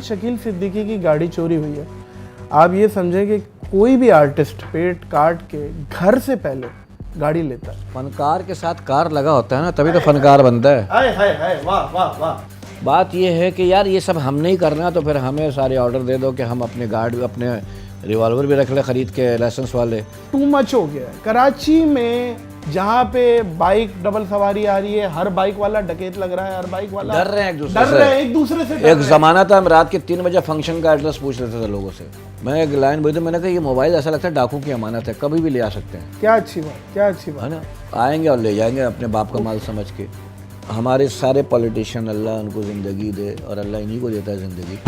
शकील सिद्दीकी की गाड़ी चोरी हुई है। आप ये समझें कि कोई भी आर्टिस्ट पेट काट के घर से पहले गाड़ी लेता है। फनकार के साथ कार लगा होता है ना, तभी तो फनकार बनता है। हाय वाह वाह वाह। बात ये है कि यार ये सब हम नहीं करना, तो फिर हमें सारे ऑर्डर दे दो कि हम अपने गार्ड अपने रिवॉल्वर भी रख ले खरीद के, लाइसेंस वाले। टू मच हो गया है। कराची में जहाँ पे बाइक डबल सवारी आ रही है, हर बाइक वाला डकैत लग रहा है, हर बाइक वाला डर रहे हैं एक दूसरे से। एक ज़माना था हम रात के 3 बजे फंक्शन का एड्रेस पूछ लेते थे लोगों से। मैं एक लाइन बोली थी, मैंने कहा ये मोबाइल ऐसा लगता है डाकू की अमानत है, कभी भी ले आ सकते हैं। क्या अच्छी बात, क्या अच्छी बात है ना, आएंगे और ले जाएंगे अपने बाप का माल समझ के। हमारे सारे पॉलिटिशियन, अल्लाह उनको ज़िंदगी दे, और अल्लाह इन्हीं को देता है ज़िंदगी,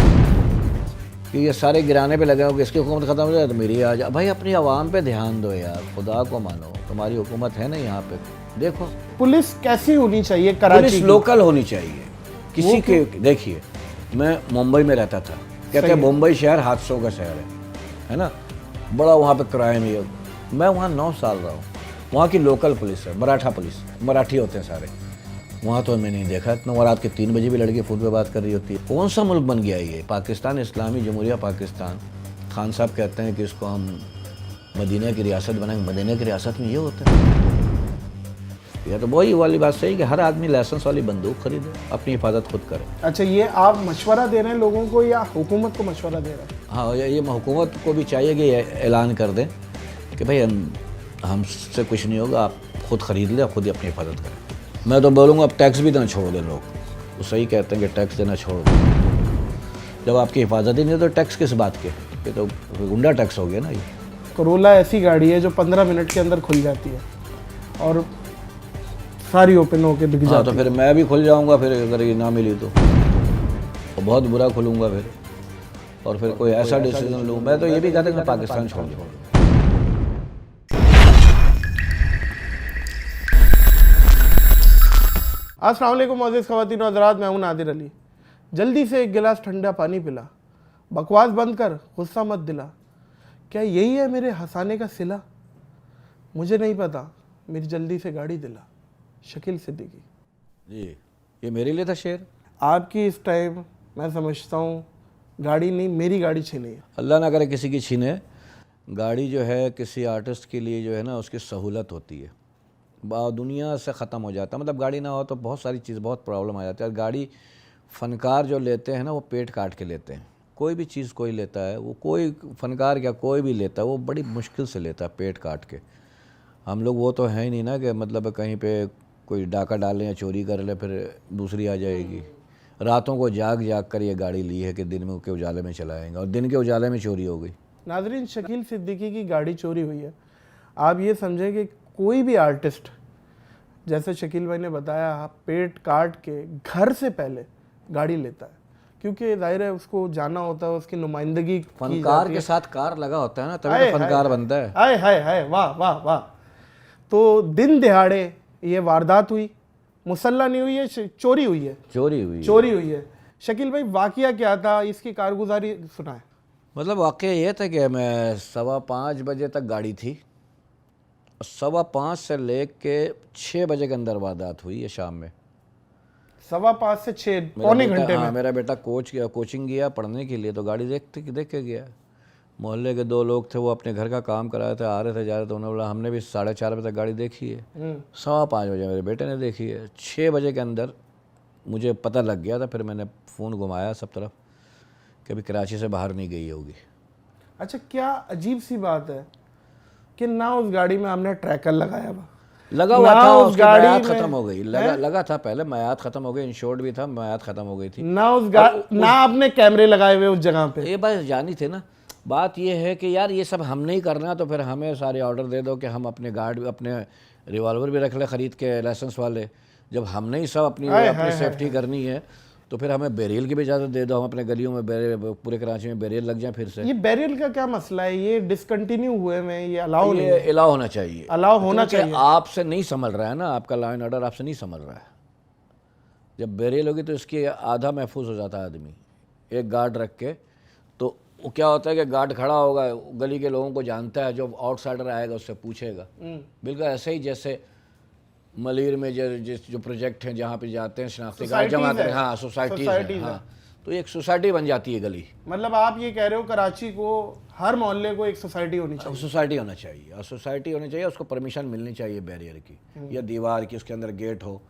कि ये सारे गिराने पे लगे हो कि इसकी हुकूमत ख़त्म हो जाए तो मेरी आ जाए। भाई अपनी आवाम पे ध्यान दो यार, खुदा को मानो, तुम्हारी हुकूमत है ना यहाँ पे। देखो पुलिस कैसी होनी चाहिए कराची पुलिस की? लोकल होनी चाहिए किसी के। देखिए मैं मुंबई में रहता था, कहते हैं मुंबई शहर हादसों का शहर है ना, बड़ा वहाँ पे क्राइम है। मैं वहाँ 9 साल रहा हूँ, वहाँ की लोकल पुलिस है, मराठा पुलिस, मराठी होते हैं सारे। वहाँ तो मैं नहीं देखा इतना, रात के 3 बजे भी लड़की फ़ोन पे बात कर रही होती है। कौन सा मुल्क बन गया ये? पाकिस्तान, इस्लामी जमहूरिया पाकिस्तान। खान साहब कहते हैं कि इसको हम मदीना की रियासत बनाएंगे। मदीना की रियासत में ये होता है? यह तो वही वाली बात सही कि हर आदमी लाइसेंस वाली बंदूक खरीदे, अपनी हिफाजत खुद करे। अच्छा, ये आप मशवरा दे रहे हैं लोगों को या हुकूमत को मशवरा दे रहे हैं? हाँ, ये हुकूमत को भी चाहिए कि ऐलान कर दें कि भाई हमसे कुछ नहीं होगा, आप खुद खरीद लें, खुद ही अपनी हिफाजत करें। मैं तो बोलूँगा अब टैक्स भी देना छोड़ दें लोग। वो सही कहते हैं कि टैक्स देना छोड़ दें। जब आपकी हिफाजत ही नहीं है तो टैक्स किस बात के? ये तो गुंडा टैक्स हो गया ना। ये कोरोला ऐसी गाड़ी है जो 15 मिनट के अंदर खुल जाती है और सारी ओपन होके बिक जाती है। तो फिर मैं भी खुल जाऊँगा फिर, अगर ये ना मिली तो बहुत बुरा खुलूँगा फिर, और फिर कोई ऐसा डिसीजन लूँ। मैं तो ये भी कहता कि मैं पाकिस्तान छोड़ दूँ। अस्सलाम वालेकुम मोअज़्ज़िज़ ख़वातीन और हज़रात, मैं हूं नादिर अली। जल्दी से एक गिलास ठंडा पानी पिला, बकवास बंद कर, गुस्सा मत दिला। क्या यही है मेरे हंसाने का सिला? मुझे नहीं पता, मेरी जल्दी से गाड़ी दिला। शकील सिद्दीकी जी, ये मेरे लिए था शेर। आपकी इस टाइम मैं समझता हूँ गाड़ी नहीं, मेरी गाड़ी छीनी है। अल्लाह ना करे किसी की छीने। गाड़ी जो है किसी आर्टिस्ट के लिए जो है ना, उसकी सहूलत होती है, दुनिया से ख़त्म हो जाता है। मतलब गाड़ी ना हो तो बहुत सारी चीज़, बहुत प्रॉब्लम आ जाती है। और गाड़ी फ़नकार जो लेते हैं ना, वो पेट काट के लेते हैं। कोई भी चीज़ कोई लेता है, वो कोई फ़नकार क्या कोई भी लेता है, वो बड़ी मुश्किल से लेता है पेट काट के। हम लोग वो तो हैं ही नहीं ना कि मतलब कहीं पे कोई डाका डालें या चोरी कर ले फिर दूसरी आ जाएगी। रातों को जाग जाग कर ये गाड़ी ली है कि दिन में के उजाले में चलाएँगे, और दिन के उजाले में चोरी हो गई। नाज़रीन, शकील सिद्दीकी की गाड़ी चोरी हुई है। आप ये समझें कि कोई भी आर्टिस्ट, जैसे शकील भाई ने बताया, पेट काट के घर से पहले गाड़ी लेता है, क्योंकि जाहिर है उसको जाना होता है, उसकी नुमाइंदगी फनकार के साथ कार लगा होता है ना, तभी तो फनकार बनता है। हाय वाह वाह वाह। तो दिन दिहाड़े ये वारदात हुई, मुसल्ला नहीं हुई है, चोरी हुई है। चोरी हुई है। शकील भाई, वाकया क्या था, इसकी कारगुजारी सुनाए। मतलब वाकया ये था कि मैं 5:15 बजे तक गाड़ी थी, 5:15 से लेके 6 बजे के अंदर वारदात हुई है शाम में। 5:15 से 6 पौने घंटे में। मेरा बेटा कोचिंग गया पढ़ने के लिए, तो गाड़ी देख के गया। मोहल्ले के 2 लोग थे, वो अपने घर का काम कर रहे थे, आ रहे थे जा रहे थे। उन्होंने बोला हमने भी 4:30 बजे तक गाड़ी देखी है। 5:15 बजे मेरे बेटे ने देखी है। 6 बजे के अंदर मुझे पता लग गया था। फिर मैंने फ़ोन घुमाया सब तरफ कि अभी कराची से बाहर नहीं गई होगी। अच्छा, क्या अजीब सी बात है कि ना उस गाड़ी में हमने ट्रैकर लगाया हुआ, लगा हुआ था, उस गाड़ी मयाद में खत्म हो गई। लगा था पहले, मयाद खत्म हो गई, इंश्योर्ड भी था, मयाद खत्म हो गई थी। ना आपने कैमरे लगाए हुए उस जगह पे। ये बात जानी थी ना। बात ये है कि यार ये सब हम नहीं करना, तो फिर हमें सारे ऑर्डर दे दो कि हम अपने गार्ड अपने रिवॉल्वर भी रख ले खरीद के, लाइसेंस वाले। जब हमने ही सब अपनी सेफ्टी करनी है तो फिर हमें बैरियल की भी इजाज़त दे दो। हम अपने गलियों में पूरे कराची में बैरियल लग जाए फिर से। ये बैरियल का क्या मसला है? ये डिसकंटिन्यू हुए में, ये अलाउ नहीं है। अलाउ होना चाहिए, अलाउ होना चाहिए। आपसे नहीं संभल रहा है ना, आपका लॉ एंड ऑर्डर आपसे नहीं संभल रहा है। जब बैरियल होगी तो इसकी आधा महफूज हो जाता है आदमी, एक गार्ड रख के। तो वो क्या होता है कि गार्ड खड़ा होगा, गली के लोगों को जानता है, जो आउटसाइडर आएगा उससे पूछेगा। बिल्कुल ऐसे ही जैसे मलिर में जो प्रोजेक्ट हैं जहाँ पे जाते हैं शनाख्ती कार्ड जमा करें, हाँ सोसाइटीज़ हैं, हाँ तो ये एक सोसाइटी बन जाती है गली। मतलब आप ये कह रहे हो कराची को हर मोहल्ले को एक सोसाइटी होनी चाहिए। सोसाइटी होना चाहिए, और सोसाइटी होनी चाहिए, उसको परमिशन मिलनी चाहिए बैरियर की या दीवार की, उसके अंदर गेट हो,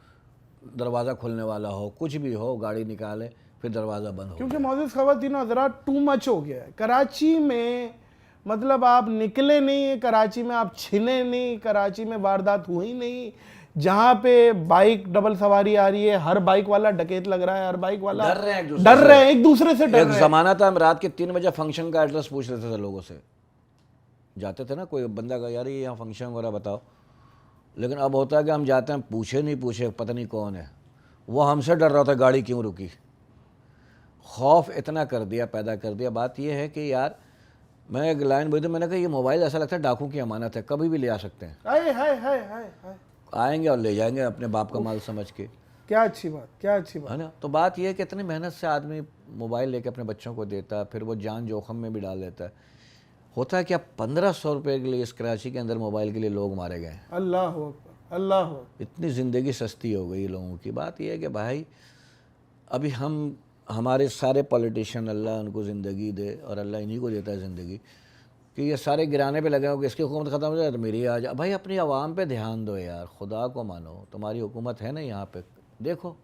दरवाज़ा खुलने वाला हो, कुछ भी हो, गाड़ी निकाले फिर दरवाज़ा बंद हो। क्योंकि मोअज़्ज़िज़ ख़वातीन व हज़रात टू मच हो गया है कराची में। मतलब आप निकले नहीं, कराची में आप छिने नहीं, कराची में वारदात हुई नहीं। जहाँ पे बाइक डबल सवारी आ रही है, हर बाइक वाला डकैत लग रहा है, हर बाइक वाला डर रहे हैं एक दूसरे से डर एक रहे हैं। ज़माना था हम रात के 3 बजे फंक्शन का एड्रेस पूछ लेते थे लोगों से, जाते थे ना, कोई बंदा का यार ये यहाँ फंक्शन वगैरह बताओ, लेकिन अब होता है कि हम जाते हैं, पूछे नहीं पूछे पता नहीं कौन है, वो हमसे डर रहा था गाड़ी क्यों रुकी। खौफ इतना कर दिया, पैदा कर दिया। बात ये है कि यार मैं एक लाइन बोली थी, मैंने कहा ये मोबाइल ऐसा लगता है डाकू की अमानत है, कभी भी ले आ सकते हैं, हाय हाय हाय हाय हाय, आएंगे और ले जाएंगे अपने बाप का माल समझ के, क्या अच्छी बात, क्या अच्छी बात। है ना। तो बात यह है कि इतनी मेहनत से आदमी मोबाइल लेके अपने बच्चों को देता है, फिर वो जान जोखम में भी डाल देता है। होता है कि अब 1500 रुपये के लिए इस कराची के अंदर मोबाइल के लिए लोग मारे गए। अल्लाह हू अकबर, अल्लाह हू अकबर। इतनी ज़िंदगी सस्ती हो गई लोगों की। बात यह है कि भाई अभी हमारे सारे पॉलिटिशियन, अल्लाह उनको ज़िंदगी दे, और अल्लाह इन्हीं को देता है ज़िंदगी, कि ये सारे गिराने पे लगे हो कि इसकी हुकूमत ख़त्म हो जाए तो मेरी आ जाए। भाई अपनी आवाम पे ध्यान दो यार, खुदा को मानो, तुम्हारी हुकूमत है ना यहाँ पे। देखो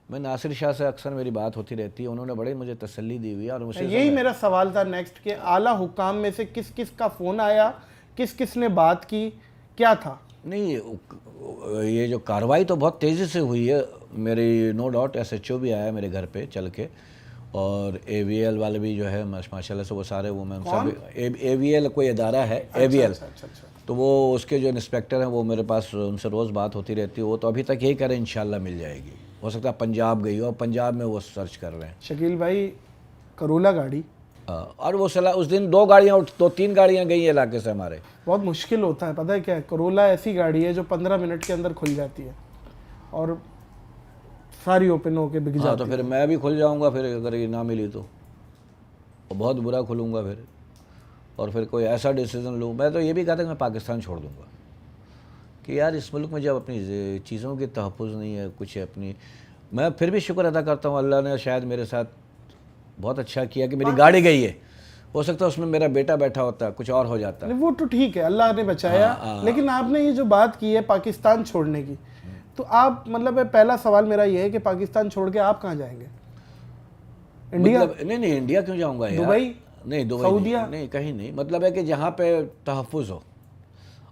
मैं नासिर शाह से अक्सर मेरी बात होती रहती है, उन्होंने बड़ी मुझे तसल्ली दी हुई है, और मुझसे यही मेरा सवाल था नेक्स्ट के आला हुकाम में से किस किस का फ़ोन आया, किस किस ने बात की, क्या था? नहीं, ये जो कार्रवाई तो बहुत तेज़ी से हुई है मेरी, नो डाउट। SHO भी आया मेरे घर पे चल के, और AVL वाले भी जो है माशाल्लाह से वो सारे वो मैं सब, AVL कोई इदारा है, AVL, अच्छा। तो वो उसके जो इंस्पेक्टर हैं वो मेरे पास, उनसे रोज़ बात होती रहती है। वो तो अभी तक यही करें, इंशाल्लाह मिल जाएगी। हो सकता है पंजाब गई हो, पंजाब में वो सर्च कर रहे हैं। शकील भाई करोला गाड़ी, और वो उस दिन 2-3 गाड़ियाँ गई इलाके से हमारे। बहुत मुश्किल होता है, पता है क्या है, करोला ऐसी गाड़ी है जो 15 मिनट के अंदर खुल जाती है और सारी ओपन होके बिक जाती है। तो फिर मैं भी खुल जाऊंगा फिर, अगर ये ना मिली तो बहुत बुरा खुलूंगा फिर, और फिर कोई ऐसा डिसीज़न लूँ। मैं तो ये भी कहता कि मैं पाकिस्तान छोड़ दूंगा, कि यार इस मुल्क में जब अपनी चीज़ों की तहफ़्फ़ुज़ नहीं है, कुछ है अपनी। मैं फिर भी शुक्र अदा करता हूँ, अल्लाह ने शायद मेरे साथ बहुत अच्छा किया कि मेरी गाड़ी गई है। हो सकता है उसमें मेरा बेटा बैठा होता, कुछ और हो जाता। वो तो ठीक है, अल्लाह ने बचाया। लेकिन आपने ये जो बात की है पाकिस्तान छोड़ने की, तो आप मतलब पहला सवाल मेरा ये है कि पाकिस्तान छोड़ के आप कहाँ जाएंगे? इंडिया? मतलब नहीं, इंडिया क्यों जाऊंगा यार? दुबई? नहीं, दुबई सऊदीया? नहीं, कहीं नहीं। मतलब है कि जहाँ पे तहफ़्फ़ुज़ हो,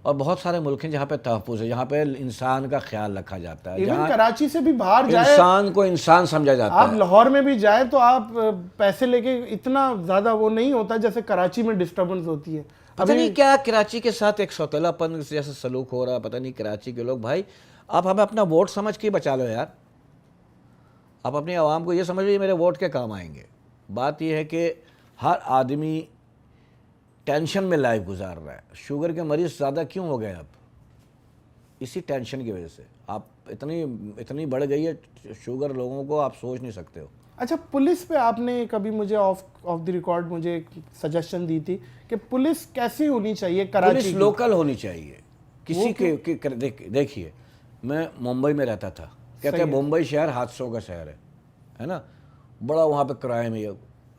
और बहुत सारे मुल्क हैं जहाँ पे तहफ़्फ़ुज़ है, जहाँ पे इंसान का ख्याल रखा जाता है, इवन कराची से भी बाहर जाए, इंसान को इंसान समझा जाता है। आप लाहौर में भी जाए तो आप पैसे लेके इतना ज़्यादा वो नहीं होता जैसे कराची में डिस्टर्बेंस होती है। पता नहीं क्या कराची के साथ एक सौतेलापन जैसे सलूक हो रहा है, पता नहीं कराची के लोग। भाई आप हमें अपना वोट समझ के बचा लो यार, आप अपनी आवाम को ये समझ लो मेरे वोट के काम आएंगे। बात यह है कि हर आदमी टेंशन में लाइफ गुजार रहा है। शुगर के मरीज़ ज़्यादा क्यों हो गए अब? इसी टेंशन की वजह से। आप इतनी बढ़ गई है शुगर लोगों को, आप सोच नहीं सकते हो। अच्छा, पुलिस पे आपने कभी मुझे ऑफ द रिकॉर्ड मुझे एक सजेशन दी थी कि पुलिस कैसी होनी चाहिए कराची पुलिस की? लोकल होनी चाहिए किसी के। देखिए मैं मुंबई में रहता था, कहते हैं मुंबई शहर हादसों का शहर है ना, बड़ा वहाँ पे क्राइम है।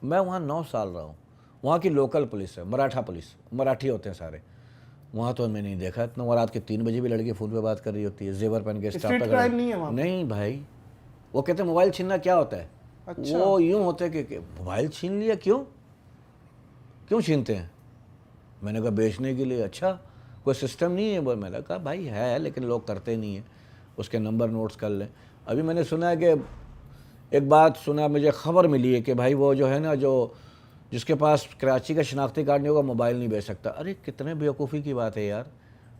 मैं वहाँ 9 साल रहा हूँ। वहाँ की लोकल पुलिस है, मराठा पुलिस, मराठी होते हैं सारे। वहाँ तो मैं नहीं देखा इतना। वहाँ रात के 3 बजे भी लड़की फ़ोन पे बात कर रही होती है, जेवर पहन के स्टाफ पे। क्राइम नहीं है वहाँ? नहीं भाई, वो कहते हैं मोबाइल छीनना क्या होता है। अच्छा। वो यूँ होता है कि मोबाइल छीन लिया, क्यों छीनते हैं? मैंने कहा बेचने के लिए। अच्छा, कोई सिस्टम नहीं है? वो मैंने कहा भाई है, लेकिन लोग करते नहीं हैं। उसके नंबर नोट्स कर लें। अभी मैंने सुना है कि एक बात सुना, मुझे ख़बर मिली है कि भाई वो जो है ना, जो जिसके पास कराची का शनाख्ती कार्ड नहीं होगा मोबाइल नहीं बेच सकता। अरे कितने बेवकूफ़ी की बात है यार।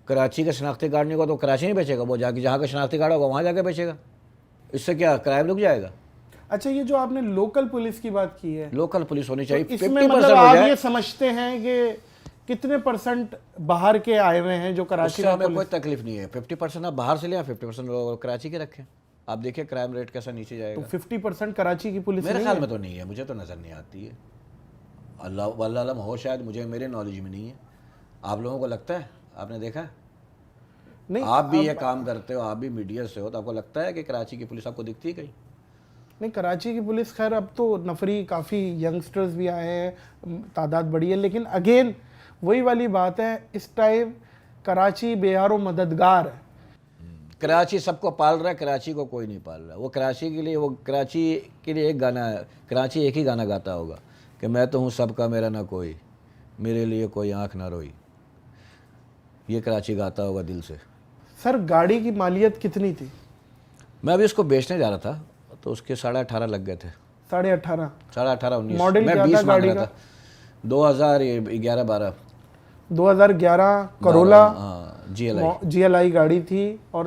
कराची का शनाख्ती कार्ड नहीं होगा तो कराची नहीं बेचेगा, वो जाके जहाँ का शनाख्ती कार्ड होगा वहाँ जाके बेचेगा। इससे क्या क्राइम रुक जाएगा? अच्छा, ये जो आपने लोकल पुलिस की बात की है, लोकल पुलिस होनी चाहिए। तो इसमें मतलब आप ये समझते हैं कि कितने % बाहर के आए हुए हैं जो कराची में? हमें कोई तकलीफ नहीं है। 50% आप बाहर से लें, 50% कराची के रखें। आप देखिए क्राइम रेट कैसा नीचे जाएगा। तो 50% कराची की पुलिस मेरे ख्याल में तो नहीं है, मुझे तो नज़र नहीं आती है। अल्लाह आलम हो, शायद मुझे मेरे नॉलेज में नहीं है। आप लोगों को लगता है? आपने देखा? नहीं, आप भी ये काम करते हो, आप भी मीडिया से हो, तो आपको लगता है कि कराची की पुलिस आपको दिखती है कहीं? نہیں کراچی کی پولیس خیر اب تو نفری کافی ینگسٹرز بھی آئے ہیں, تعداد بڑی ہے, لیکن اگین وہی والی بات ہے, اس ٹائم کراچی بے یار و مددگار ہے. کراچی سب کو پال رہا ہے, کراچی کو کوئی نہیں پال رہا. وہ کراچی کے لیے ایک گانا ہے, کراچی ایک ہی گانا گاتا ہوگا کہ میں تو ہوں سب کا میرا نہ کوئی, میرے لیے کوئی آنکھ نہ روئی. یہ کراچی گاتا ہوگا دل سے. سر گاڑی کی مالیت کتنی تھی؟ میں ابھی اس کو بیچنے جا رہا تھا تو اس کے 18.5 لگ گئے تھے. 18.5 18-19 ماڈل میں کیا 20 تھا مانگ گاڑی رہا کا؟ تھا. 2011-12 2011 کرولا جی ایل آئی. جی ایل آئی گاڑی تھی اور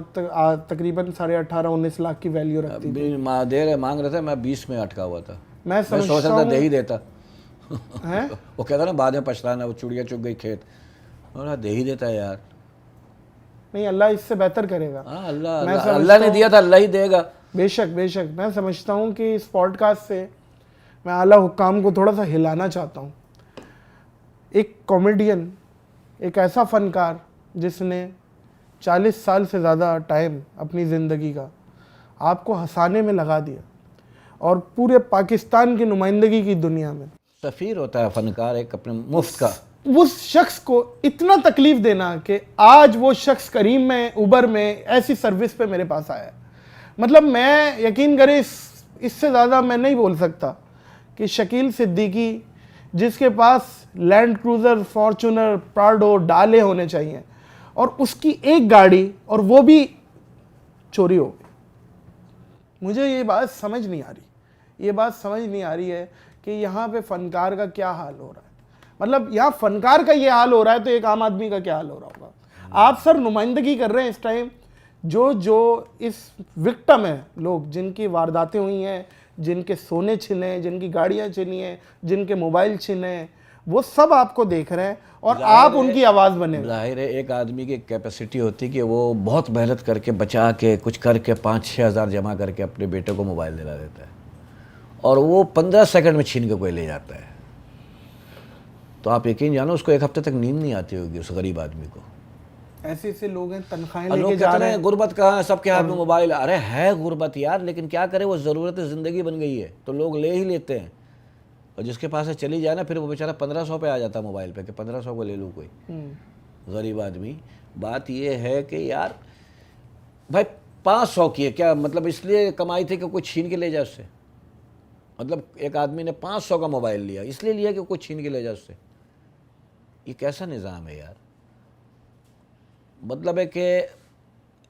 تقریباً 18.5-19 لاکھ کی ویلیو رکھتی تھی. مانگ رہے تھے, میں 20 میں اٹکا ہوا تھا. میں سوچ رہا تھا دے ہی دیتا. ہیں وہ کہتا نا بعد میں پچھتانا, وہ چڑیا چگ گئی کھیت, اور دے ہی دیتا ہے یار. نہیں اللہ اس سے بہتر کرے گا. ہاں اللہ نے دیا تھا, اللہ ہی دے گا. بے شک بے شک. میں سمجھتا ہوں کہ اس پوڈ کاسٹ سے میں اعلیٰ حکام کو تھوڑا سا ہلانا چاہتا ہوں. ایک کامیڈین, ایک ایسا فنکار جس نے 40 سال سے زیادہ ٹائم اپنی زندگی کا آپ کو ہنسانے میں لگا دیا اور پورے پاکستان کی نمائندگی کی دنیا میں, سفیر ہوتا ہے فنکار ایک اپنے مفت کا, اس شخص کو اتنا تکلیف دینا کہ آج وہ شخص کریم میں اوبر میں ایسی سروس پہ میرے پاس آیا ہے. مطلب میں یقین کریں اس سے زیادہ میں نہیں بول سکتا کہ شکیل صدیقی جس کے پاس لینڈ کروزر, فارچونر, پراڈو, ڈالے ہونے چاہیے, اور اس کی ایک گاڑی اور وہ بھی چوری ہو گئی. مجھے یہ بات سمجھ نہیں آ رہی ہے کہ یہاں پہ فنکار کا کیا حال ہو رہا ہے. مطلب یہاں فنکار کا یہ حال ہو رہا ہے تو ایک عام آدمی کا کیا حال ہو رہا ہوگا. آپ سر نمائندگی کر رہے ہیں اس ٹائم جو اس وکٹم ہیں, لوگ جن کی وارداتیں ہوئی ہیں, جن کے سونے چھنے, جن کی گاڑیاں چھنی ہیں, جن کے موبائل چھنے ہیں, وہ سب آپ کو دیکھ رہے ہیں اور آپ ان کی آواز بنے. ظاہر ہے ایک آدمی کی کیپیسٹی ہوتی کہ وہ بہت محنت کر کے بچا کے کچھ کر کے 5-6 ہزار جمع کر کے اپنے بیٹے کو موبائل دلا دیتا ہے, اور وہ 15 سیکنڈ میں چھین کے کوئی لے جاتا ہے. تو آپ یقین جانو اس کو 1 ہفتے تک نیند نہیں آتی ہوگی اس غریب آدمی کو. ایسے لوگ ہیں تنخواہیں لوگ لے کے جا کہتے رہے ہیں ہیں. غربت کہاں ہے, سب کے ہاتھ میں موبائل. ارے ہے غربت یار, لیکن کیا کرے, وہ ضرورت زندگی بن گئی ہے تو لوگ لے ہی لیتے ہیں. اور جس کے پاس چلی جائے نا, پھر وہ بیچارہ 1500 پہ آ جاتا ہے موبائل پہ کہ 1500 کو لے لوں کوئی غریب آدمی. بات یہ ہے کہ یار بھائی 500 کی ہے کیا مطلب, اس لیے کمائی تھی کہ کوئی چھین کے لے جائے اس سے. مطلب ایک آدمی نے 500 کا موبائل لیا, اس لیے لیا کہ کوئی چھین کے لے جائے اس سے. یہ کیسا نظام ہے یار. مطلب ہے کہ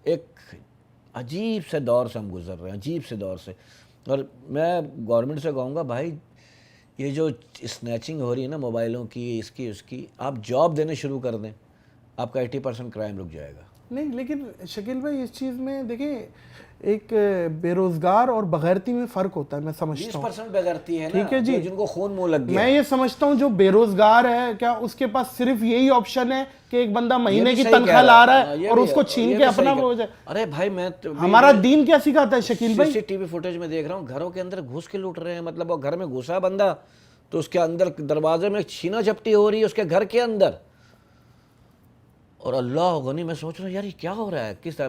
ایک عجیب سے دور سے ہم گزر رہے ہیں, عجیب سے دور سے. اور میں گورنمنٹ سے کہوں گا بھائی یہ جو اسنیچنگ ہو رہی ہے نا موبائلوں کی, اس کی آپ جاب دینے شروع کر دیں, آپ کا 80% کرائم رک جائے گا. نہیں لیکن شکیل بھائی اس چیز میں دیکھیں ایک بے روزگار اور بغیرتی میں فرق ہوتا ہے. میں سمجھتا ہوں 20% بغیرتی ہے نا, ٹھیک ہے جی, جن کو خون منہ لگ گیا. میں یہ سمجھتا ہوں جو بے روزگار ہے کیا اس کے پاس صرف یہی آپشن ہے کہ ایک بندہ مہینے کی تنخواہ لا رہا ہے اور اس کو چھین کے اپنا ہو جائے. ارے بھائی میں ہمارا دین کیا سکھاتا ہے شکیل بھائی؟ CCTV فوٹیج میں دیکھ رہا ہوں گھروں کے اندر گھس کے لوٹ رہے ہیں. مطلب وہ گھر میں گھسا بندہ تو اس کے اندر دروازے میں چھینا جھپٹی ہو رہی ہے اس کے گھر کے اندر. اور اللہ غنی میں سوچ رہا ہوں یار یہ کیا ہو رہا ہے, کس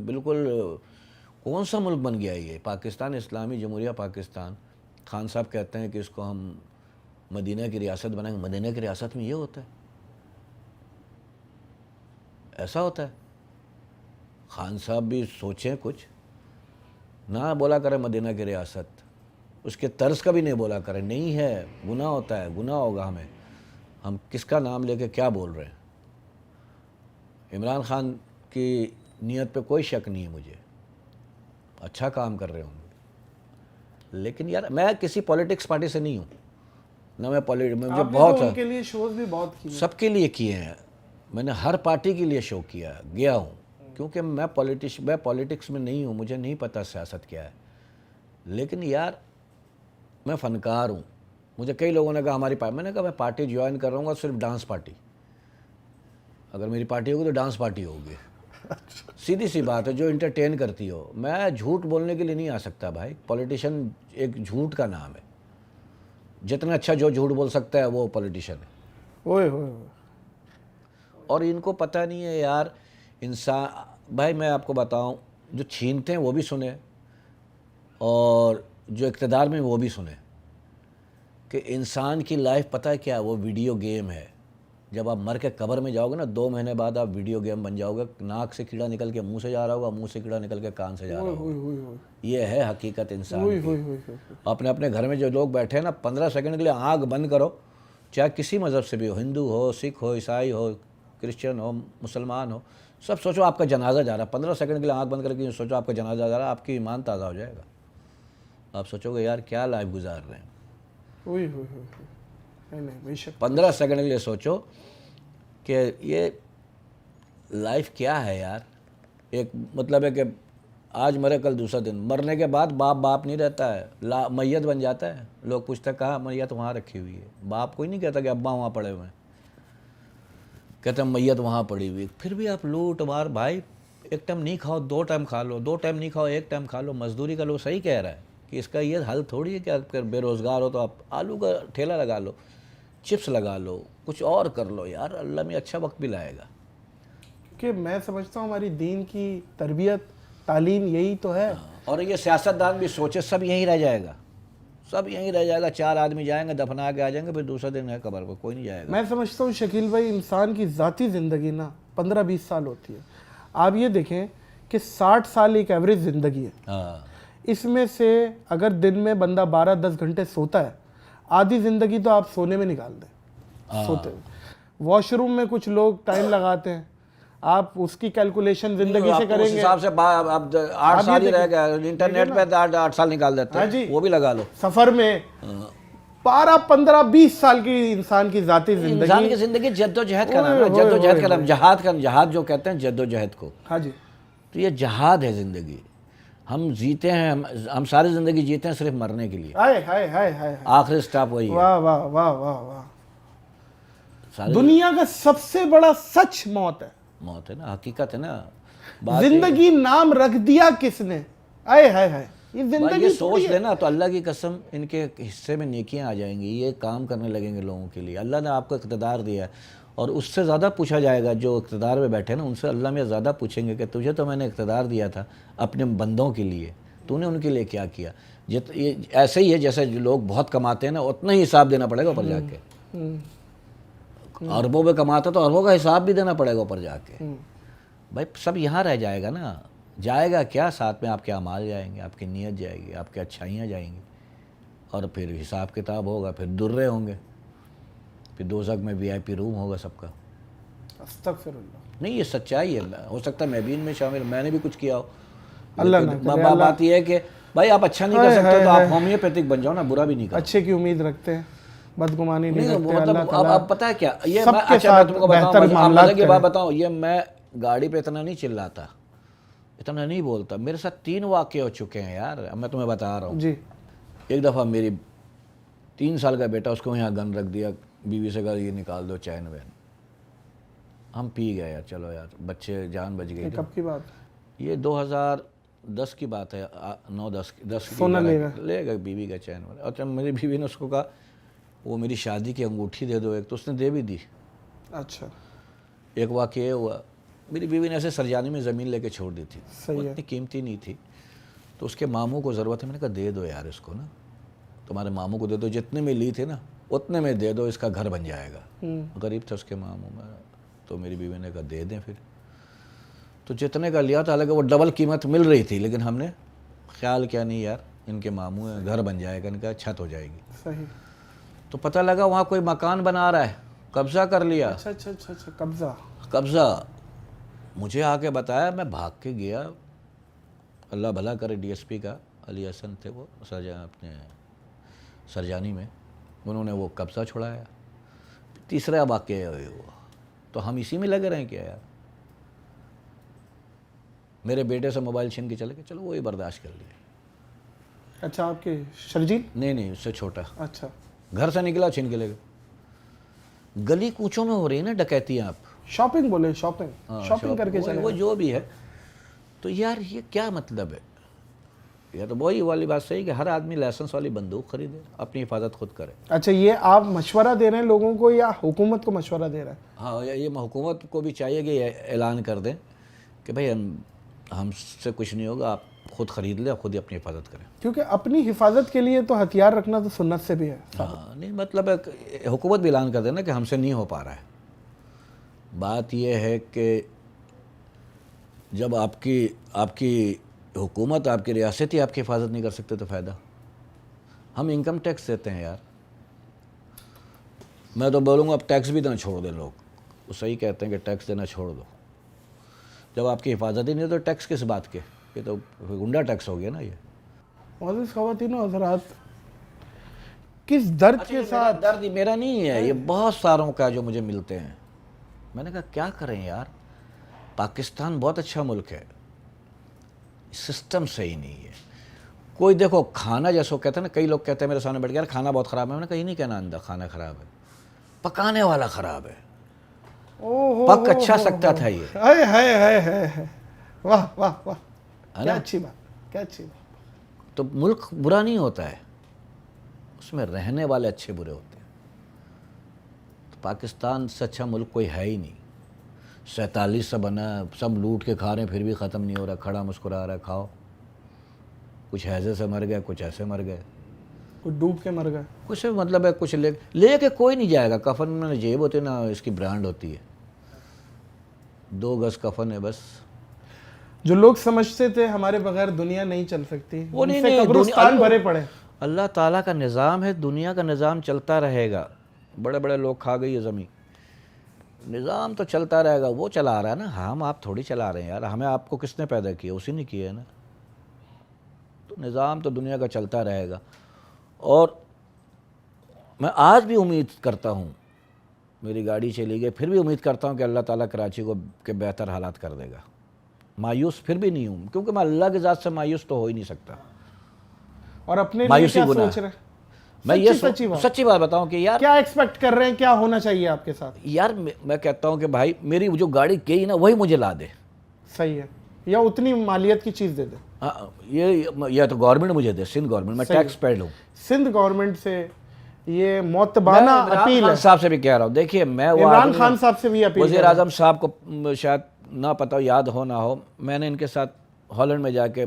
بالکل کون سا ملک بن گیا یہ پاکستان, اسلامی جمہوریہ پاکستان. خان صاحب کہتے ہیں کہ اس کو ہم مدینہ کی ریاست بنائیں گے. مدینہ کی ریاست میں یہ ہوتا ہے, ایسا ہوتا ہے. خان صاحب بھی سوچیں کچھ, نہ بولا کرے مدینہ کی ریاست, اس کے طرز کا بھی نہیں بولا کرے. نہیں ہے, گناہ ہوتا ہے, گناہ ہوگا ہمیں. ہم کس کا نام لے کے کیا بول رہے ہیں. عمران خان کی نیت پہ کوئی شک نہیں ہے مجھے, اچھا کام کر رہے ہوں گے. لیکن یار میں کسی پولیٹکس پارٹی سے نہیں ہوں, نہ میں مجھے بہت ان کے لیے شوز بھی بہت کیے, سب کے لیے کیے ہیں. میں نے ہر پارٹی کے لیے شو کیا گیا ہوں, کیونکہ میں پولیٹکس میں نہیں ہوں, مجھے نہیں پتہ سیاست کیا ہے. لیکن یار میں فنکار ہوں. مجھے کئی لوگوں نے کہا ہماری پارٹی, میں نے کہا میں پارٹی جوائن کر رہا ہوں صرف ڈانس پارٹی. اگر میری پارٹی ہوگی تو ڈانس پارٹی ہوگی. سیدھی سی بات ہے, جو انٹرٹین کرتی ہو. میں جھوٹ بولنے کے لیے نہیں آ سکتا بھائی. پولیٹیشن ایک جھوٹ کا نام ہے. جتنا اچھا جو جھوٹ بول سکتا ہے وہ پولیٹیشن ہے. اوئے ہوئے. اور ان کو پتہ نہیں ہے یار انسان. بھائی میں آپ کو بتاؤں, جو چھینتے ہیں وہ بھی سنیں, اور جو اقتدار میں وہ بھی سنیں کہ انسان کی لائف پتہ ہے کیا ہے؟ وہ ویڈیو گیم ہے. جب آپ مر کے قبر میں جاؤ گے نا 2 مہینے بعد آپ ویڈیو گیم بن جاؤ گے. ناک سے کیڑا نکل کے منہ سے جا رہا ہوگا, منہ سے کیڑا نکل کے کان سے جا رہا ہوگا. یہ ہے حقیقت انسان کی. اپنے اپنے گھر میں جو لوگ بیٹھے ہیں نا 15 سیکنڈ کے لیے آنکھ بند کرو, چاہے کسی مذہب سے بھی ہو, ہندو ہو, سکھ ہو, عیسائی ہو, کرسچن ہو, مسلمان ہو, سب سوچو آپ کا جنازہ جا رہا ہے. 15 سیکنڈ کے لیے آنکھ بند کر کے سوچو آپ کا جنازہ جا رہا ہے, آپ کی ایمان تازہ ہو جائے گا. آپ سوچو گے یار کیا لائف گزار رہے ہیں. 15 سیکنڈ کے لیے سوچو کہ یہ لائف کیا ہے یار. ایک مطلب ہے کہ آج مرے کل دوسرا دن, مرنے کے بعد باپ نہیں رہتا ہے, میت بن جاتا ہے. لوگ پوچھتے ہیں کہاں میت وہاں رکھی ہوئی ہے. باپ کوئی نہیں کہتا کہ ابا وہاں پڑے ہوئے ہیں, کہتے ہیں میت وہاں پڑی ہوئی. پھر بھی آپ لوٹ مار بھائی, ایک ٹائم نہیں کھاؤ 2 ٹائم کھا لو, 2 ٹائم نہیں کھاؤ 1 ٹائم کھا لو. مزدوری کا لوگ صحیح کہہ رہا ہے کہ اس کا یہ حل تھوڑی ہے کہ آپ بے روزگار ہو تو آپ آلو کا ٹھیلا لگا لو, چپس لگا لو, کچھ اور کر لو. یار اللہ میں اچھا وقت بھی لائے گا. کہ میں سمجھتا ہوں ہماری دین کی تربیت تعلیم یہی تو ہے. اور یہ سیاستدان بھی سوچے سب یہیں رہ جائے گا, سب یہیں رہ جائے گا. 4 آدمی جائیں گے دفنا کے آ جائیں گے, پھر دوسرا دن ہے قبر کو, کوئی نہیں جائے گا. میں سمجھتا ہوں شکیل بھائی انسان کی ذاتی زندگی نا 15-20 سال ہوتی ہے. آپ یہ دیکھیں کہ 60 سال ایک ایوریج زندگی ہے. اس میں سے اگر دن میں بندہ 12-10 گھنٹے سوتا ہے, آدھی زندگی تو آپ سونے میں نکال دیں. سوتے واش روم میں کچھ لوگ ٹائم لگاتے ہیں, آپ اس کی کیلکولیشن زندگی سے کریں گے. اس حساب سے 8 سال ہی رہ گیا, انٹرنیٹ پہ 8 سال نکال دیتے ہیں, وہ بھی لگا لو. سفر میں 12-15-20 سال کی انسان کی ذاتی زندگی. انسان کی زندگی جد و جہد کا نام ہے, جد و جہد کا نام, جہاد جو کہتے ہیں جد و جہد کو. ہاں جی, تو یہ جہاد ہے زندگی. ہم جیتے ہیں, ہم ساری زندگی جیتے ہیں صرف مرنے کے لیے. آخری سٹاپ وہی ہے. واہ واہ واہ واہ واہ. دنیا کا سب سے بڑا سچ موت ہے. موت ہے نا, حقیقت ہے نا. زندگی نام رکھ دیا کس نے؟ یہ زندگی یہ سوچ لینا تو اللہ کی قسم ان کے حصے میں نیکیاں آ جائیں گی. یہ کام کرنے لگیں گے لوگوں کے لیے. اللہ نے آپ کو اقتدار دیا ہے, اور اس سے زیادہ پوچھا جائے گا. جو اقتدار میں بیٹھے نا ان سے اللہ میں زیادہ پوچھیں گے کہ تجھے تو میں نے اقتدار دیا تھا اپنے بندوں کے لیے, تو نے ان کے لیے کیا کیا. یہ ایسے ہی ہے جیسے لوگ بہت کماتے ہیں نا, اتنا ہی حساب دینا پڑے گا اوپر جا کے. اربوں میں کماتا تو اربوں کا حساب بھی دینا پڑے گا اوپر جا کے. بھائی سب یہاں رہ جائے گا نا. جائے گا کیا, ساتھ میں آپ کے اعمال جائیں گے, آپ کی نیت جائے گی, آپ کی اچھائیاں جائیں گی, اور پھر حساب کتاب ہوگا, پھر درے ہوں گے, پھر دوزخ میں VIP روم ہوگا سب کا. استغفر اللہ. نہیں یہ سچائی ہے. ہو سکتا ہے میں بھی ان میں شامل, میں نے بھی کچھ کیا ہو. اللہ نہ کرے. بات یہ ہے کہ بھائی آپ اچھا نہیں کر سکتے تو آپ ہومیوپیتھک بن جاؤ نا, برا بھی نہیں کرو. اچھے کی امید رکھتے ہیں, بدگمانی نہیں رکھتے. اللہ تعالیٰ اب پتہ ہے کیا, یہ سب کے ساتھ بہتر معاملات کی بات بتاؤں, یہ میں گاڑی پہ اتنا نہیں چلاتا, اتنا نہیں بولتا. میرے ساتھ 3 واقعے ہو چکے ہیں یار, میں تمہیں بتا رہا ہوں. جی. ایک دفعہ میری 3 سال کا بیٹا, اس کو یہاں گن رکھ دیا, بیوی سے کہا یہ نکال دو چین وین, ہم پی گئے یار. چلو یار بچے جان بچ گئی. کب کی بات؟ یہ 2010 کی بات ہے, 9-10 سونا لے گا بیوی کا چین والا. اور میری بیوی نے اس کو کہا وہ میری شادی کی انگوٹھی دے دو ایک, تو اس نے دے بھی دی. اچھا. ایک واقعہ یہ ہوا, میری بیوی نے ایسے سرجانی میں زمین لے کے چھوڑ دی تھی, اتنی قیمتی نہیں تھی, تو اس کے ماموں کو ضرورت ہے. میں نے کہا دے دو یار اس کو نا, تمہارے ماموں کو دے دو, جتنے میں لی تھی نا اتنے میں دے دو, اس کا گھر بن جائے گا. غریب تھا اس کے ماموں میں, تو میری بیوی نے کہا دے دیں پھر. تو جتنے کا لیا تھا, حالانکہ وہ ڈبل قیمت مل رہی تھی, لیکن ہم نے خیال کیا نہیں یار ان کے ماموں ہیں, گھر بن جائے گا, ان کا چھت ہو جائے گی. صحیح. تو پتہ لگا وہاں کوئی مکان بنا رہا ہے, قبضہ کر لیا. اچھا. قبضہ مجھے آ کے بتایا, میں بھاگ کے گیا. اللہ بھلا کرے DSP کا علی حسن تھے وہ, اپنے سرجانی میں, انہوں نے وہ قبضہ چھڑایا. تیسرا واقعہ ہوا, تو ہم اسی میں لگے رہے کیا یار. میرے بیٹے سے موبائل چھین کے چلے گئے, چلو وہی برداشت کر لیا. اچھا آپ کے شرجیل؟ نہیں اس سے چھوٹا. اچھا. گھر سے نکلا چھین کے لے گئے. گلی کوچوں میں ہو رہی ہے نا ڈکیتیاں. آپ شاپنگ بولے, شاپنگ کر کے چلے, وہ جو بھی ہے. تو یار یہ کیا مطلب ہے. یا تو وہی والی بات صحیح کہ ہر آدمی لائسنس والی بندوق خریدے, اپنی حفاظت خود کرے. اچھا یہ آپ مشورہ دے رہے ہیں لوگوں کو یا حکومت کو مشورہ دے رہے ہیں؟ ہاں یہ حکومت کو بھی چاہیے کہ اعلان کر دیں کہ بھائی ہم سے کچھ نہیں ہوگا, آپ خود خرید لیں اور خود ہی اپنی حفاظت کریں. کیونکہ اپنی حفاظت کے لیے تو ہتھیار رکھنا تو سنت سے بھی ہے. ہاں نہیں مطلب حکومت بھی اعلان کر دینا کہ ہم سے نہیں ہو پا رہا ہے. بات یہ ہے کہ جب آپ کی حکومت آپ کی ریاست ہی آپ کی حفاظت نہیں کر سکتے تو فائدہ. ہم انکم ٹیکس دیتے ہیں یار. میں تو بولوں گا اب ٹیکس بھی نہ چھوڑ دیں لوگ. وہ صحیح کہتے ہیں کہ ٹیکس دینا چھوڑ دو. جب آپ کی حفاظت ہی نہیں تو ٹیکس کس بات کے؟ یہ تو گنڈا ٹیکس ہو گیا نا. یہ معزز خواتین و حضرات، کس درد کے ساتھ، درد میرا نہیں ہے، یہ بہت ساروں کا جو مجھے ملتے ہیں. میں نے کہا کیا کریں یار، پاکستان بہت اچھا ملک ہے، سسٹم صحیح نہیں ہے. کوئی دیکھو کھانا جیسے کہتے ہیں نا، کئی لوگ کہتے ہیں میرے سامنے بیٹھ کے یار کھانا بہت خراب ہے. میں نے کہا یہ نہیں کہنا اندر کھانا خراب ہے، پکانے والا خراب ہے. پک اچھا سکتا تھا یہ. واہ واہ واہ، کیا اچھی بات، کیا اچھی بات. تو ملک برا نہیں ہوتا ہے، اس میں رہنے والے اچھے برے ہوتے ہیں. تو پاکستان سے اچھا ملک کوئی ہے ہی نہیں. 47 سے بنا، سب لوٹ کے کھا رہے ہیں پھر بھی ختم نہیں ہو رہا. کھڑا مسکرا رہا ہے، کھاؤ. کچھ ہیضے سے مر گئے، کچھ ایسے مر گئے، کچھ ڈوب کے مر گئے. کچھ مطلب ہے کچھ لے کے کوئی نہیں جائے گا. کفن میں جیب ہوتی ہے نا، اس کی برانڈ ہوتی ہے. 2 گز کفن ہے بس. جو لوگ سمجھتے تھے ہمارے بغیر دنیا نہیں چل سکتی، وہ ان نہیں، سے نہیں، قبرستان بھرے پڑے. اللہ تعالیٰ کا نظام ہے، دنیا کا نظام چلتا رہے گا. بڑے بڑے لوگ کھا گئی ہے زمین، نظام تو چلتا رہے گا. وہ چلا رہا ہے نا، ہم آپ تھوڑی چلا رہے ہیں یار. ہمیں آپ کو کس نے پیدا کیا؟ اسی نے کیا ہے نا. تو نظام تو دنیا کا چلتا رہے گا. اور میں آج بھی امید کرتا ہوں، میری گاڑی چلی گئی پھر بھی امید کرتا ہوں کہ اللہ تعالیٰ کراچی کو کے بہتر حالات کر دے گا. مایوس پھر بھی نہیں ہوں، کیونکہ میں اللہ کی ذات سے مایوس تو ہو ہی نہیں سکتا. اور اپنے لیے مایوسی کیا گناہ. سوچ رہے ہیں؟ میں یہ سچی بات بتاؤں کہ یار کیا ایکسپیکٹ کر رہے ہیں، کیا ہونا چاہیے آپ کے ساتھ؟ یار میں کہتا ہوں کہ بھائی میری جو گاڑی گئی نا وہی مجھے لا دے. صحیح ہے، یا اتنی مالیت کی چیز دے دے. یہ تو گورنمنٹ مجھے دے، سندھ گورنمنٹ. میں ٹیکس پیڈ ہوں. سندھ گورنمنٹ سے یہ معتبانہ اپیل ہے. صاحب سے بھی کہہ رہا ہوں، دیکھیے میں عمران خان صاحب سے بھی اپیل. وزیر اعظم صاحب کو شاید نہ پتہ ہو، یاد ہو نہ ہو، میں نے ان کے ساتھ ہالینڈ میں جا کے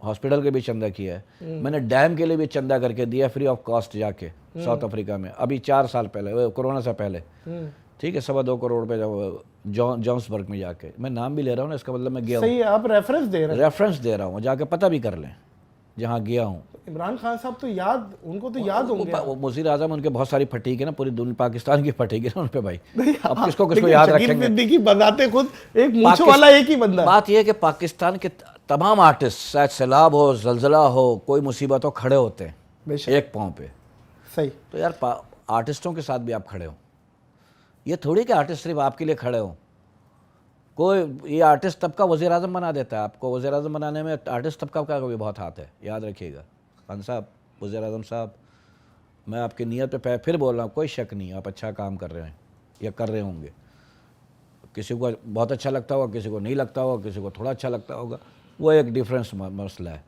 ہاسپٹل کے بھی چندہ کیا ہے. میں نے ڈیم کے لیے بھی چندہ کر کے دیا فری آف کاسٹ جا کے ساؤتھ افریقہ میں، ابھی 4 سال پہلے، کورونا سے پہلے. ٹھیک ہے، 2.25 کروڑ روپے جونسبرگ میں جا کے. میں نام بھی لے رہا ہوں نا، اس کا مطلب میں گیا ہوں. صحیح ہے، آپ ریفرنس دے رہے ہیں. ریفرنس دے رہا ہوں، جا کے پتہ بھی کر لیں جہاں گیا ہوں. عمران خان صاحب تو یاد، ان کو تو یاد ہوں گے. وزیر اعظم ان کے بہت ساری پھٹی گی نا، پوری دنیا پاکستان کی پھٹی گی نا ان پہ بھائی. اب کس کو یاد رکھیں گے؟ صدیقی بتاتے خود ایک مونچھ والا ایک ہی بندہ. بات یہ ہے کہ پاکستان کے تمام آرٹسٹ، چاہے سیلاب ہو، زلزلہ ہو، کوئی مصیبت ہو، کھڑے ہوتے ہیں ایک پاؤں پہ. صحیح. تو یار آرٹسٹوں کے ساتھ بھی آپ کھڑے ہوں. یہ تھوڑی کہ آرٹسٹ صرف آپ کے لیے کھڑے ہوں. کوئی یہ آرٹسٹ طبقہ وزیر اعظم بنا دیتا ہے آپ کو. وزیر اعظم بنانے میں آرٹسٹ طبقہ کا بھی بہت ہاتھ ہے، یاد رکھیے گا. خان صاحب، وزیر اعظم صاحب، میں آپ کی نیت پہ پھر بول رہا ہوں، کوئی شک نہیں، آپ اچھا کام کر رہے ہیں یا کر رہے ہوں گے. کسی کو بہت اچھا لگتا ہوگا، کسی کو نہیں لگتا ہوگا، کسی کو تھوڑا اچھا لگتا ہوگا، وہ ایک ڈیفرنس مسئلہ ہے.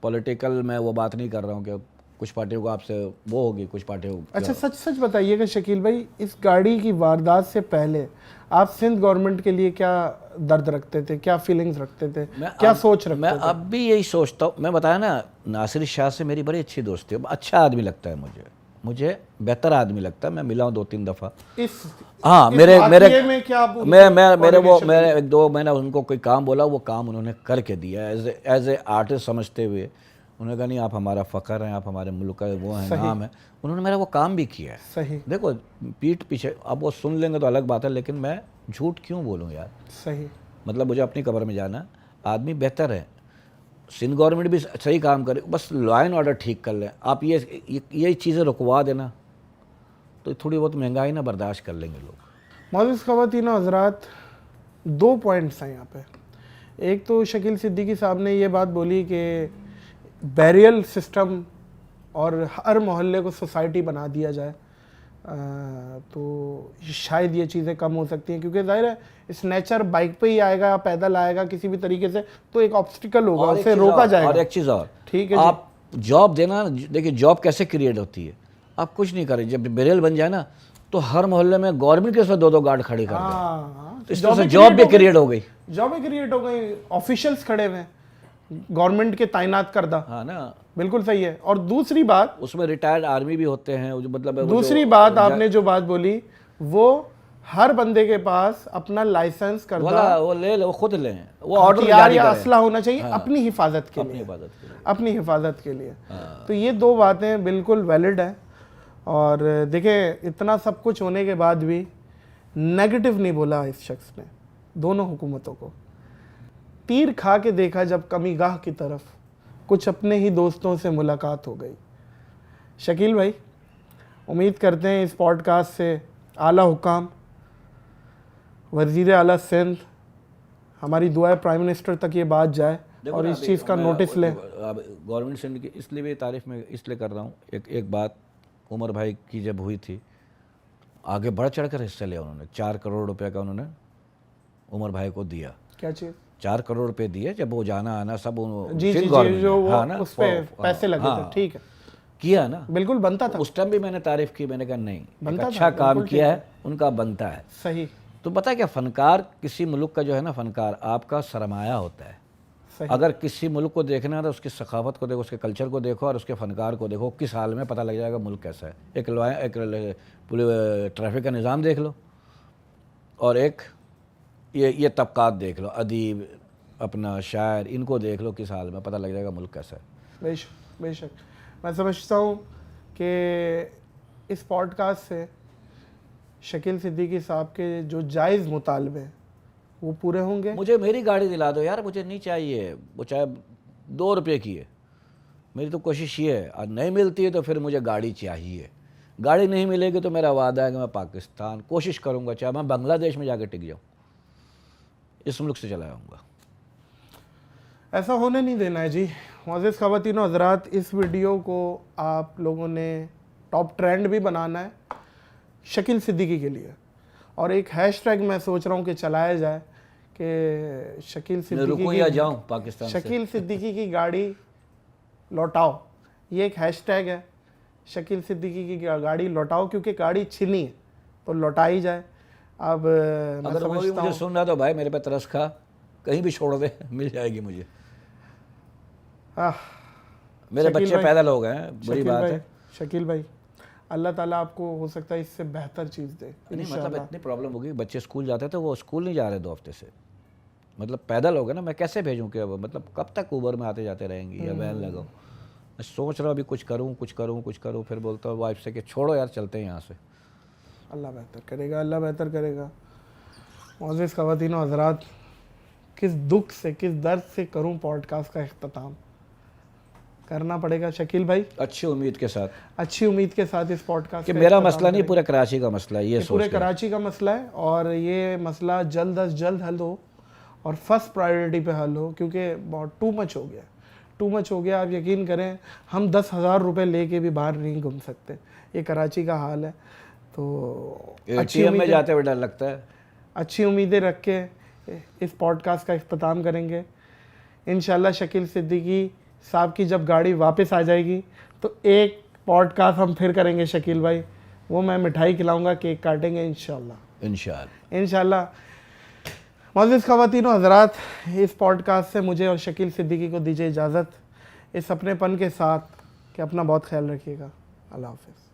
پولیٹیکل میں وہ بات نہیں کر رہا ہوں کہ کچھ پارٹیوں کو آپ سے وہ ہوگی، کچھ پارٹیوں کو. اچھا سچ بتائیے گا شکیل بھائی، اس گاڑی کی واردات سے پہلے آپ سندھ گورنمنٹ کے لیے کیا درد رکھتے تھے، کیا فیلنگز رکھتے تھے، کیا سوچ رکھتے تھے؟ میں اب بھی یہی سوچتا ہوں. میں بتایا نا، ناصر شاہ سے میری بڑی اچھی دوستی ہے. اچھا آدمی لگتا ہے مجھے بہتر آدمی لگتا ہے. میں ملا ہوں 2-3 دفعہ. ہاں میرے ایک دو میں نے ان کو کوئی کام بولا، وہ کام انہوں نے کر کے دیا ایز اے آرٹسٹ سمجھتے ہوئے. انہوں نے کہا نہیں آپ ہمارا فخر ہیں، آپ ہمارے ملک کا وہ ہیں، نام ہے. انہوں نے میرا وہ کام بھی کیا ہے. صحیح. دیکھو پیٹھ پیچھے اب وہ سن لیں گے تو الگ بات ہے، لیکن میں جھوٹ کیوں بولوں یار. صحیح. مطلب مجھے اپنی قبر میں جانا. آدمی بہتر ہے. سندھ گورنمنٹ بھی صحیح کام کرے، بس لا اینڈ آرڈر ٹھیک کر لیں. آپ یہ چیزیں رکوا دینا تو تھوڑی بہت مہنگائی نہ برداشت کر لیں گے لوگ. معزز خواتین و حضرات، 2 پوائنٹس ہیں یہاں پہ. ایک تو شکیل صدیقی صاحب نے یہ بات بولی کہ بیریل سسٹم اور ہر محلے کو سوسائٹی بنا دیا جائے تو شاید یہ چیزیں کم ہو سکتی ہیں، کیونکہ ظاہر ہے اسنیچر بائک پہ ہی آئے گا، پیدل آئے گا کسی بھی طریقے سے، تو ایک آبسٹیکل ہوگا، اسے روکا جائے گا. اور ایک چیز اور، ٹھیک ہے، آپ جاب دینا. دیکھیں جاب کیسے کریٹ ہوتی ہے. آپ کچھ نہیں کریں، جب بیریل بن جائے نا تو ہر محلے میں گورنمنٹ کے ساتھ 2 گارڈ کھڑی کر دیں. اس طرح سے جاب بھی کریٹ ہو گئی. جابیں کریٹ ہو گئی. آفیشلس کھڑے ہوئے ہیں. गवर्नमेंट के तैनात करदा, हाँ ना, बिल्कुल सही है। और दूसरी बात, उसमें रिटायर्ड आर्मी भी होते हैं, जो मतलब है वो दूसरी बात आपने जो बात बोली, वो हर बंदे के पास अपना लाइसेंस करदा वाला वो ले ले, वो खुद लें, वो ऑर्डर हथियार जारी या करें असला होना चाहिए अपनी हिफाजत के अपनी लिए, हिफाजत के लिए। अपनी हिफाजत के लिए। तो ये दो बातें बिल्कुल वैलिड है। और देखें, इतना सब कुछ होने के बाद भी नेगेटिव नहीं बोला इस शख्स ने दोनों हुकूमतों को। तीर खा के देखा जब कमीगाह की तरफ, कुछ अपने ही दोस्तों से मुलाकात हो गई। शकील भाई, उम्मीद करते हैं इस पॉडकास्ट से आला हुकाम, वज़ीर आला सिंध, हमारी दुआ है प्राइम मिनिस्टर तक ये बात जाए और इस चीज़ का नोटिस लें। गवर्नमेंट सिंध की इसलिए भी तारीफ में इसलिए कर रहा हूँ, एक बात उमर भाई की जब हुई थी, आगे बढ़ चढ़ कर हिस्सा लिया उन्होंने। 4 करोड़ रुपए का उन्होंने उमर भाई को दिया। क्या चीज़? 4 करोड़ रुपए दिए, जब वो जाना आना सब जी जी जी, जो वो उस पे पैसे लगे थे, ठीक है, किया ना, बिल्कुल बनता था। उस टाइम भी मैंने तारीफ की, मैंने कहा नहीं, बनता अच्छा था, काम किया है, उनका बनता है। सही तो पता है क्या, फनकार किसी मुल्क का जो है ना, फनकार आपका सरमाया होता है। सही। अगर किसी मुल्क को देखना है तो उसकी सखावत को देखो, उसके कल्चर को देखो और उसके फनकार को देखो, किस हाल में, पता लग जाएगा मुल्क कैसा है। एक पूरे ट्रैफिक का निज़ाम देख लो, और एक ये तबकात देख लो, अदीब, अपना शायर, इनको देख लो, किस हाल में, पता लग जाएगा मुल्क कैसा है। बेशक बेशक। मैं समझता हूँ कि इस पॉडकास्ट से शकील सिद्दीकी साहब के जो जायज़ मुतालबे वो पूरे होंगे। मुझे मेरी गाड़ी दिला दो यार, मुझे नहीं चाहिए, वो चाहे 2 रुपये की है। मेरी तो कोशिश ये है, और नहीं मिलती है तो फिर मुझे गाड़ी चाहिए। गाड़ी नहीं मिलेगी तो मेरा वादा है कि मैं पाकिस्तान कोशिश करूँगा, चाहे मैं बांग्लादेश में जाकर टिक जाऊँ, इस मुल्क से चला आऊँगा। ऐसा होने नहीं देना है जी। मुअज़्ज़िज़ ख़वातीन व हज़रात, इस वीडियो को आप लोगों ने टॉप ट्रेंड भी बनाना है शकील सिद्दीकी के लिए, और एक हैशटैग मैं सोच रहा हूँ कि चलाया जाए कि शकील सिद्दीकी या जाऊँ पाकिस्तान से, शकील सिद्दीकी की गाड़ी लौटाओ। ये एक हैशटैग है, शकील सिद्दीकी की गाड़ी लौटाओ, क्योंकि गाड़ी छिनी है तो लौटाई जाए। अब अगर वो भी मुझे सुन रहा तो भाई मेरे पे तरस खा, कहीं भी छोड़ दे, मिल जाएगी मुझे। मेरे बच्चे पैदल हो गए हैं, बड़ी बात है। शकील भाई, अल्लाह ताला आपको हो सकता है इससे बेहतर चीज़ दे। नहीं मतलब इतनी प्रॉब्लम होगी, बच्चे स्कूल जाते थे, वो स्कूल नहीं जा रहे 2 हफ्ते से, मतलब पैदल हो गए ना, मैं कैसे भेजूँ कि अब, मतलब कब तक ऊबर में आते जाते रहेंगी या वैन लगाऊँ। मैं सोच रहा हूँ अभी कुछ करूँ, फिर बोलता हूँ वाइफ से कि छोड़ो यार, चलते हैं यहाँ से। अल्लाह बेहतर करेगा, अल्लाह बेहतर करेगा। मुअज़्ज़िज़ ख़वातीन व हज़रात, किस दुख से, किस दर्द से करूँ पॉडकास्ट का इख्तिताम, करना पड़ेगा शकील भाई, अच्छी उम्मीद के साथ, अच्छी उम्मीद के साथ इस पॉडकास्ट कि मेरा मसला नहीं, पूरे कराची का मसला है, ये पूरे कराची का मसला है, और ये मसला जल्द अज जल्द हल हो और फर्स्ट प्रायोरिटी पे हल हो, क्योंकि बहुत टू मच हो गया। आप यकीन करें, हम 10,000 रुपये लेके भी बाहर नहीं घूम सकते, ये कराची का हाल है। तो अच्छी में जाते हुए डर लगता है। अच्छी उम्मीदें रख के इस पॉडकास्ट का इख्तिताम करेंगे इंशाल्लाह। शकील सिद्दीकी साहब की जब गाड़ी वापस आ जाएगी तो एक पॉडकास्ट हम फिर करेंगे शकील भाई, वो मैं मिठाई खिलाऊंगा, केक काटेंगे इंशाल्लाह। मुअज़्ज़िज़ ख़वातीन व हज़रात, इस पॉडकास्ट से मुझे और शकील सिद्दीकी को दीजिए इजाज़त, इस अपनेपन के साथ कि अपना बहुत ख्याल रखिएगा। अल्लाह हाफ़िज़।